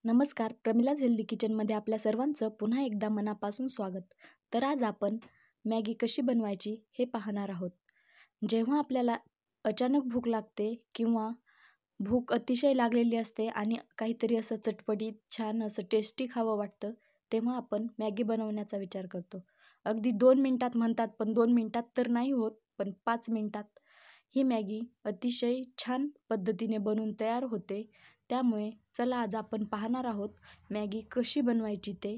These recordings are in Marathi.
नमस्कार, प्रमिलाज हेल्दी किचनमध्ये आपल्या सर्वांचं पुन्हा एकदा मनापासून स्वागत. तर आज आपण मॅगी कशी बनवायची हे पाहणार आहोत. जेव्हा आपल्याला अचानक भूक लागते किंवा भूक अतिशय लागलेली असते आणि काहीतरी असं चटपटीत छान असं टेस्टी खावं वाटतं, तेव्हा आपण मॅगी बनवण्याचा विचार करतो. अगदी 2 मिनिटात म्हणतात, पण 2 मिनिटात तर नाही होत, पण 5 मिनिटात ही मॅगी अतिशय छान पद्धतीने बनवून तयार होते. त्यामुळे चला आज आपण पाहणार आहोत मॅगी कशी बनवायची ते.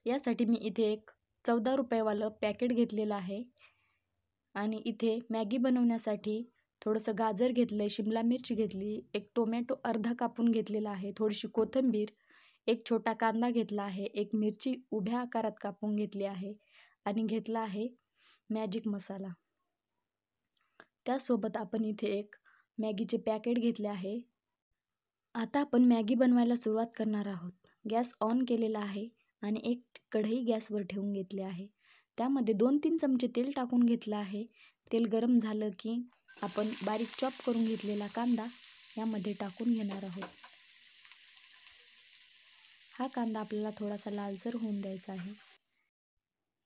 यासाठी मी इथे एक 14 रुपयेवालं पॅकेट घेतलेलं आहे आणि इथे मॅगी बनवण्यासाठी थोडंसं गाजर घेतलं आहे, शिमला मिरची घेतली, एक टोमॅटो अर्धा कापून घेतलेला आहे, थोडीशी कोथिंबीर, एक छोटा कांदा घेतला आहे, एक मिरची उभ्या आकारात कापून घेतली आहे आणि घेतला आहे मॅजिक मसाला. त्यासोबत आपण इथे एक मॅगीचे पॅकेट घेतले आहे. आता आपण मॅगी बनवायला सुरुवात करणार आहोत. गॅस ऑन केलेला आहे आणि एक कढई गॅसवर ठेवून घेतली आहे. त्यामध्ये 2-3 चमचे तेल टाकून घेतलं आहे. तेल गरम झालं की आपण बारीक चॉप करून घेतलेला कांदा यामध्ये टाकून घेणार आहोत. हा कांदा आपल्याला थोडासा लालसर होऊन द्यायचा आहे.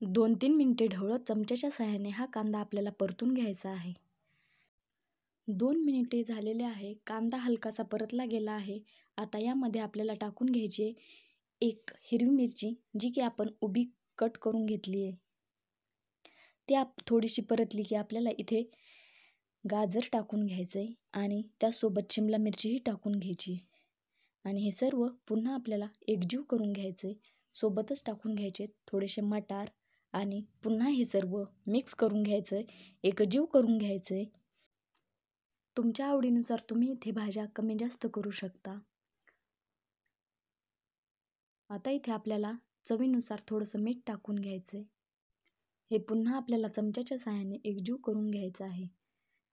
2-3 मिनिटे ढवळत चमच्याच्या सहाय्याने हा कांदा आपल्याला परतून घ्यायचा आहे. 2 मिनिटे झालेले आहे. कांदा हलकासा परतला गेला आहे. आता यामध्ये आपल्याला टाकून घ्यायची एक हिरवी मिरची, जी की आपण उभी कट करून घेतली आहे. ती थोडीशी परतली की आपल्याला इथे गाजर टाकून घ्यायचं आहे आणि त्यासोबत शिमला मिरचीही टाकून घ्यायची आणि हे सर्व पुन्हा आपल्याला एकजीव करून घ्यायचं आहे. सोबतच टाकून घ्यायचे थोडेसे मटार आणि पुन्हा हे सर्व मिक्स करून घ्यायचं आहे, एकजीव करून घ्यायचं आहे. तुमच्या आवडीनुसार तुम्ही इथे भाज्या कमी जास्त करू शकता. आता इथे आपल्याला चवीनुसार थोडंसं मीठ टाकून घ्यायचं आहे. हे पुन्हा आपल्याला चमच्याच्या सहाय्याने एकजीव करून घ्यायचं आहे.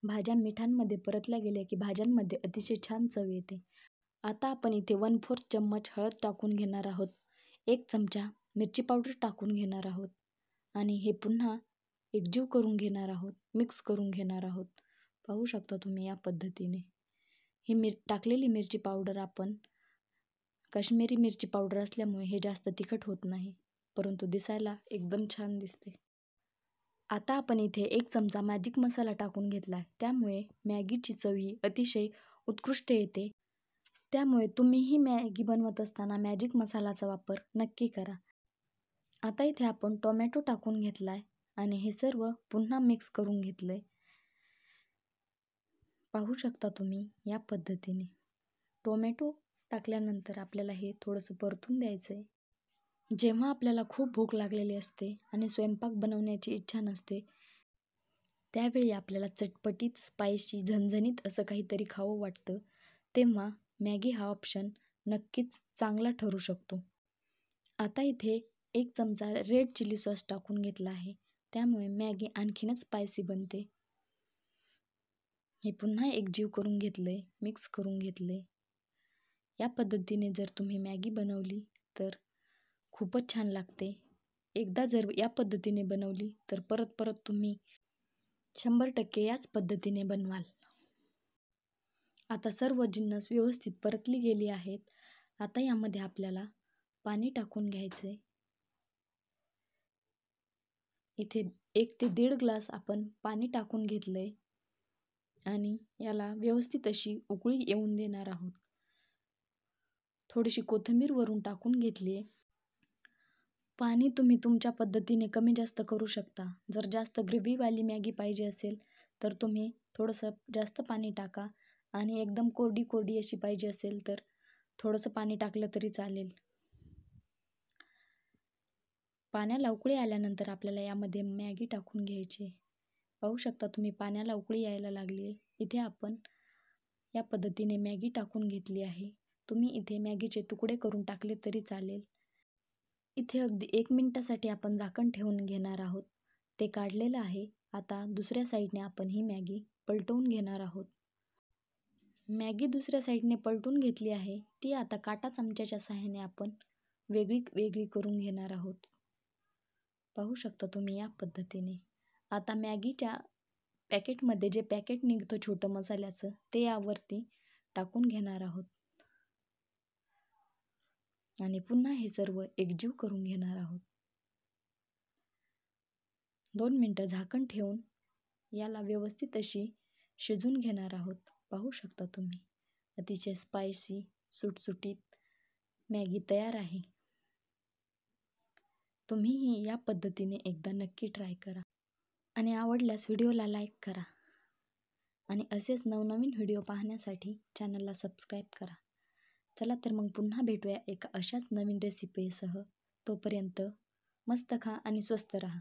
भाज्या मिठांमध्ये परतल्या गेल्या की भाज्यांमध्ये अतिशय छान चव येते. आता आपण इथे 1/4 चम्मच हळद टाकून घेणार आहोत. 1 चमचा मिरची पावडर टाकून घेणार आहोत आणि हे पुन्हा एकजीव करून घेणार आहोत, मिक्स करून घेणार आहोत. पाहू शकता तुम्ही या पद्धतीने. ही टाकलेली मिरची पावडर आपण काश्मीरी मिरची पावडर असल्यामुळे हे जास्त तिखट होत नाही, परंतु दिसायला एकदम छान दिसते. आता आपण इथे 1 चमचा मॅजिक मसाला टाकून घेतला आहे. त्यामुळे मॅगीची चव ही अतिशय उत्कृष्ट येते. त्यामुळे तुम्हीही मॅगी बनवत असताना मॅजिक मसालाचा वापर नक्की करा. आता इथे आपण टोमॅटो टाकून घेतला आहे आणि हे सर्व पुन्हा मिक्स करून घेतलं आहे. पाहू शकता तुम्ही या पद्धतीने. टोमॅटो टाकल्यानंतर आपल्याला हे थोडंसं परतून द्यायचं आहे. जेव्हा आपल्याला खूप भूक लागलेली असते आणि स्वयंपाक बनवण्याची इच्छा नसते, त्यावेळी आपल्याला चटपटीत, स्पायसी, झणझणीत असं काहीतरी खावं वाटतं, तेव्हा मॅगी हा ऑप्शन नक्कीच चांगला ठरू शकतो. आता इथे 1 चमचा रेड चिली सॉस टाकून घेतला आहे. त्यामुळे मॅगी आणखीनच स्पायसी बनते. हे पुन्हा एकजीव करून घेतलं आहे, मिक्स करून घेतलं आहे. या पद्धतीने जर तुम्ही मॅगी बनवली तर खूपच छान लागते. एकदा जर या पद्धतीने बनवली तर परत परत तुम्ही 100% याच पद्धतीने बनवाल. आता सर्व जिन्नस व्यवस्थित परतली गेली आहेत. आता यामध्ये आपल्याला पाणी टाकून घ्यायचं आहे. इथे 1 ते 1.5 ग्लास आपण पाणी टाकून घेतलं आहे आणि याला व्यवस्थित अशी उकळी येऊन देणार आहोत. थोडीशी कोथिंबीर वरून टाकून घेतली आहे. पाणी तुम्ही तुमच्या पद्धतीने कमी जास्त करू शकता. जर जास्त ग्रेव्हीवाली मॅगी पाहिजे असेल तर तुम्ही थोडंसं जास्त पाणी टाका आणि एकदम कोरडी कोरडी अशी पाहिजे असेल तर थोडंसं पाणी टाकलं तरी चालेल. पाण्याला उकळी आल्यानंतर आपल्याला यामध्ये मॅगी टाकून घ्यायची. पाहू शकता तुम्ही पाण्याला उकळी यायला लागली आहे. इथे आपण या पद्धतीने मॅगी टाकून घेतली आहे. तुम्ही इथे मॅगीचे तुकडे करून टाकले तरी चालेल. इथे अगदी 1 मिनिटासाठी आपण झाकण ठेवून घेणार आहोत. ते काढलेलं आहे. आता दुसऱ्या साईडने आपण ही मॅगी पलटवून घेणार आहोत. मॅगी दुसऱ्या साईडने पलटून घेतली आहे. ती आता काटा चमच्याच्या सहाय्याने आपण वेगळी करून घेणार आहोत. पाहू शकता तुम्ही या पद्धतीने. आता मॅगीच्या पॅकेटमध्ये जे पॅकेट निघतं छोटं मसाल्याचं, ते यावरती टाकून घेणार आहोत. आणि पुन्हा हे सर्व एकजीव करून घेणार आहोत. 2 मिनटं झाकण ठेवून याला व्यवस्थित अशी शिजवून घेणार आहोत. पाहू शकता तुम्ही, अतिशय स्पायसी सुटसुटीत मॅगी तयार आहे. तुम्हीही या पद्धतीने एकदा नक्की ट्राय करा आणि आवडल्यास व्हिडिओला लाईक करा आणि असेच नवनवीन व्हिडिओ पाहण्यासाठी चॅनलला सबस्क्राईब करा. चला तर मग पुन्हा भेटूया एका अशाच नवीन रेसिपीसह. तोपर्यंत मस्त खा आणि स्वस्त रहा.